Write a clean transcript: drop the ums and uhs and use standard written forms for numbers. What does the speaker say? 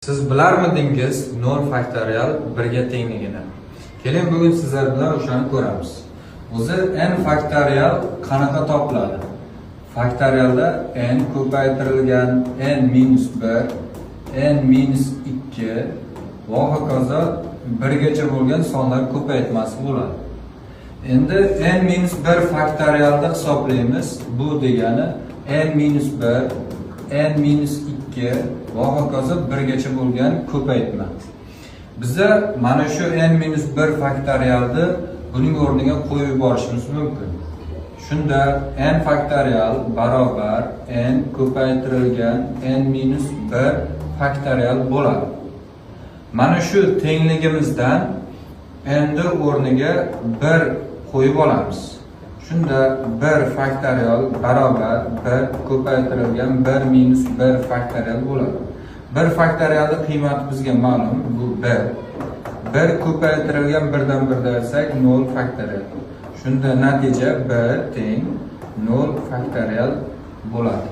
Siz bilarmidingiz 0 faktorial 1 ga tengligini? Keling bugun sizlar bilan o'shani ko'ramiz. O'zi n faktorial qanaqa topiladi? Faktorialda n ko'paytirilgan n minus 1, n minus 2 va hokazo 1 gacha bo'lgan sonlar ko'paytmasi bo'ladi. Endi n minus 1 faktorialda hisoblaymiz. Bu degani n minus 1, n minus 2 va hokazo 1 gacha bo'lgan ko'paytma. Biza mana shu n minus 1 faktorialni buning o'rniga qo'yib yuborishimiz mumkin. Shunda n faktorial barobar n ko'paytirilgan n minus 1 faktorial bo'ladi. Mana shu tengligimizdan n ni o'rniga 1 qo'yib olamiz. Shunda 1 faktorial barobar 1 ko'paytirilgan 1 minus 1 faktorial bo'ladi. 1 faktorialni qiymati bizga ma'lum, bu 1. 1 ko'paytirilgan 1 dan 1 darsak 0 faktorial. Shunda natija 1 teng 0 faktorial bo'ladi.